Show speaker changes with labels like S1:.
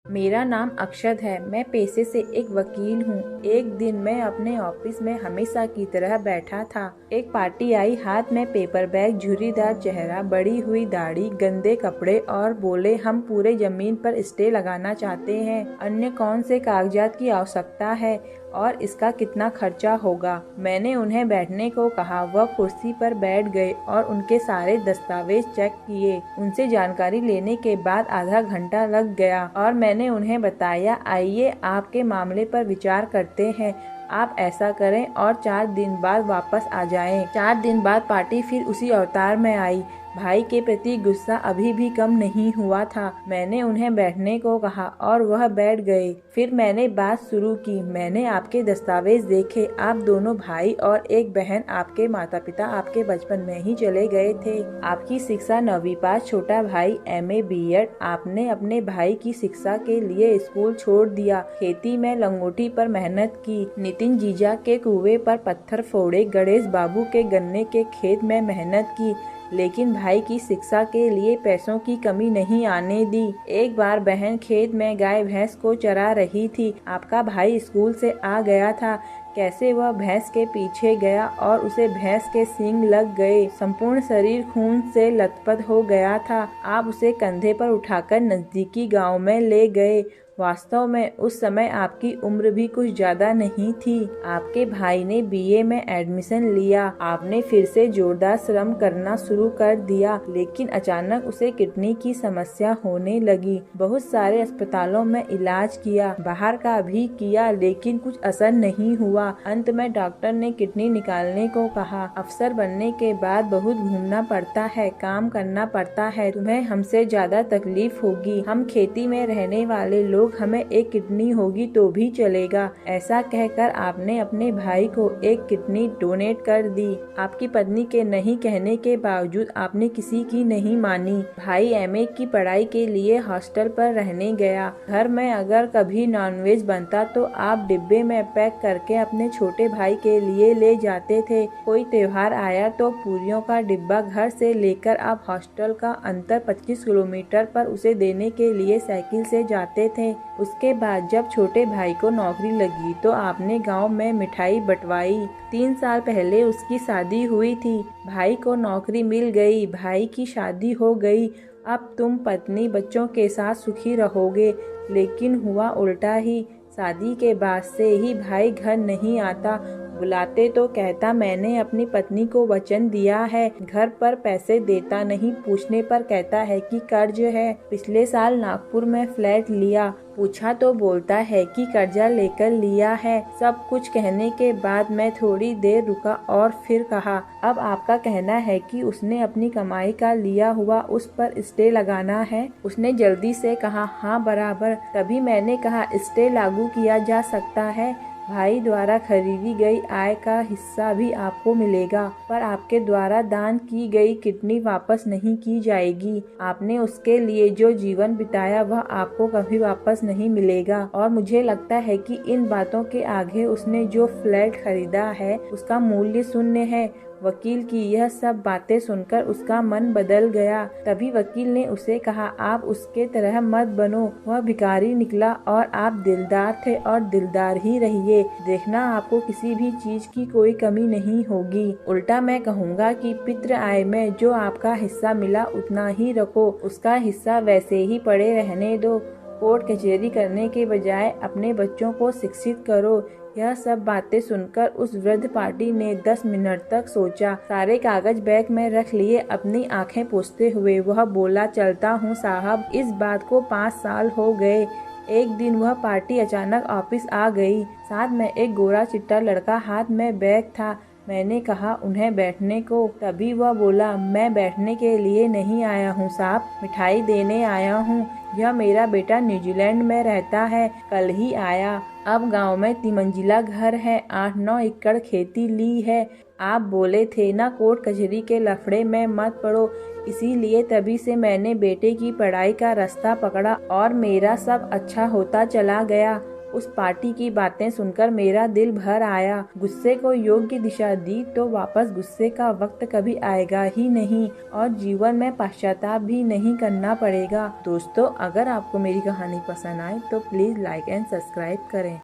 S1: मेरा नाम अक्षत है। मैं पेशे से एक वकील हूँ। एक दिन मैं अपने ऑफिस में हमेशा की तरह बैठा था। एक पार्टी आई, हाथ में पेपर बैग, झुर्रीदार चेहरा, बड़ी हुई दाढ़ी, गंदे कपड़े और बोले हम पूरे जमीन पर स्टे लगाना चाहते हैं। अन्य कौन से कागजात की आवश्यकता है और इसका कितना खर्चा होगा। मैंने उन्हें बैठने को कहा। वह कुर्सी पर बैठ गए और उनके सारे दस्तावेज चेक किए। उनसे जानकारी लेने के बाद आधा घंटा लग गया और मैंने उन्हें बताया, आइए आपके मामले पर विचार करते हैं। आप ऐसा करें और 4 दिन बाद वापस आ जाएं। 4 दिन बाद पार्टी फिर उसी अवतार में आई। भाई के प्रति गुस्सा अभी भी कम नहीं हुआ था। मैंने उन्हें बैठने को कहा और वह बैठ गए। फिर मैंने बात शुरू की। मैंने आपके दस्तावेज देखे। आप दोनों भाई और एक बहन, आपके माता पिता आपके बचपन में ही चले गए थे। आपकी शिक्षा 9वीं पास, छोटा भाई MA BEd। आपने अपने भाई की शिक्षा के लिए स्कूल छोड़ दिया। खेती में लंगोटी पर मेहनत की। नितिन जीजा के कुएं पर पत्थर फोड़े। गणेश बाबू के गन्ने के खेत में मेहनत की, लेकिन भाई की शिक्षा के लिए पैसों की कमी नहीं आने दी। एक बार बहन खेत में गाय भैंस को चरा रही थी। आपका भाई स्कूल से आ गया था। कैसे वह भैंस के पीछे गया और उसे भैंस के सींग लग गए। संपूर्ण शरीर खून से लथपथ हो गया था। आप उसे कंधे पर उठाकर नजदीकी गांव में ले गए। वास्तव में उस समय आपकी उम्र भी कुछ ज्यादा नहीं थी। आपके भाई ने BA में एडमिशन लिया। आपने फिर से जोरदार श्रम करना शुरू कर दिया, लेकिन अचानक उसे किडनी की समस्या होने लगी। बहुत सारे अस्पतालों में इलाज किया, बाहर का भी किया, लेकिन कुछ असर नहीं हुआ। अंत में डॉक्टर ने किडनी निकालने को कहा। अफसर बनने के बाद बहुत घूमना पड़ता है, काम करना पड़ता है। तुम्हें हमसे ज्यादा तकलीफ होगी। हम खेती में रहने वाले लोग, हमें एक किडनी होगी तो भी चलेगा। ऐसा कहकर आपने अपने भाई को एक किडनी डोनेट कर दी। आपकी पत्नी के नहीं कहने के बावजूद आपने किसी की नहीं मानी। भाई MA की पढ़ाई के लिए हॉस्टल पर रहने गया। घर में अगर कभी नॉनवेज बनता तो आप डिब्बे में पैक करके अपने छोटे भाई के लिए ले जाते थे। कोई त्योहार आया तो पूरियों का डिब्बा घर से लेकर आप हॉस्टल का अंतर 25 किलोमीटर पर उसे देने के लिए साइकिल से जाते थे। उसके बाद जब छोटे भाई को नौकरी लगी तो आपने गांव में मिठाई बंटवाई। 3 साल पहले उसकी शादी हुई थी। भाई को नौकरी मिल गई, भाई की शादी हो गई। अब तुम पत्नी बच्चों के साथ सुखी रहोगे, लेकिन हुआ उल्टा ही। शादी के बाद से ही भाई घर नहीं आता। बुलाते तो कहता मैंने अपनी पत्नी को वचन दिया है, घर पर पैसे देता नहीं। पूछने पर कहता है कि कर्ज है। पिछले साल नागपुर में फ्लैट लिया। पूछा तो बोलता है कि कर्जा लेकर लिया है। सब कुछ कहने के बाद मैं थोड़ी देर रुका और फिर कहा, अब आपका कहना है कि उसने अपनी कमाई का लिया हुआ उस पर स्टे लगाना है। उसने जल्दी से कहा, हाँ बराबर। तभी मैंने कहा, स्टे लागू किया जा सकता है। भाई द्वारा खरीदी गई आय का हिस्सा भी आपको मिलेगा, पर आपके द्वारा दान की गई किडनी वापस नहीं की जाएगी। आपने उसके लिए जो जीवन बिताया वह आपको कभी वापस नहीं मिलेगा। और मुझे लगता है कि इन बातों के आगे उसने जो फ्लैट खरीदा है उसका मूल्य शून्य है। वकील की यह सब बातें सुनकर उसका मन बदल गया। तभी वकील ने उसे कहा, आप उसके तरह मत बनो। वह भिखारी निकला और आप दिलदार थे और दिलदार ही रहिए। देखना आपको किसी भी चीज की कोई कमी नहीं होगी। उल्टा मैं कहूँगा कि पितृ आय में जो आपका हिस्सा मिला उतना ही रखो, उसका हिस्सा वैसे ही पड़े रहने दो। कोर्ट कचहरी करने के बजाय अपने बच्चों को शिक्षित करो। यह सब बातें सुनकर उस वृद्ध पार्टी ने 10 मिनट तक सोचा। सारे कागज बैग में रख लिए। अपनी आंखें पोंछते हुए वह बोला, चलता हूँ साहब, इस बात को 5 साल हो गए। एक दिन वह पार्टी अचानक ऑफिस आ गई। साथ में एक गोरा चिट्टा लड़का, हाथ में बैग था। मैंने कहा उन्हें बैठने को। तभी वह बोला, मैं बैठने के लिए नहीं आया हूँ साहब, मिठाई देने आया हूँ। यह मेरा बेटा न्यूजीलैंड में रहता है, कल ही आया। अब गांव में 3 मंजिला घर है, 8-9 एकड़ खेती ली है। आप बोले थे ना कोर्ट कचहरी के लफड़े में मत पड़ो, इसीलिए तभी से मैंने बेटे की पढ़ाई का रास्ता पकड़ा और मेरा सब अच्छा होता चला गया। उस पार्टी की बातें सुनकर मेरा दिल भर आया। गुस्से को योग्य दिशा दी तो वापस गुस्से का वक्त कभी आएगा ही नहीं और जीवन में पश्चाताप भी नहीं करना पड़ेगा। दोस्तों, अगर आपको मेरी कहानी पसंद आए तो प्लीज लाइक एंड सब्सक्राइब करें।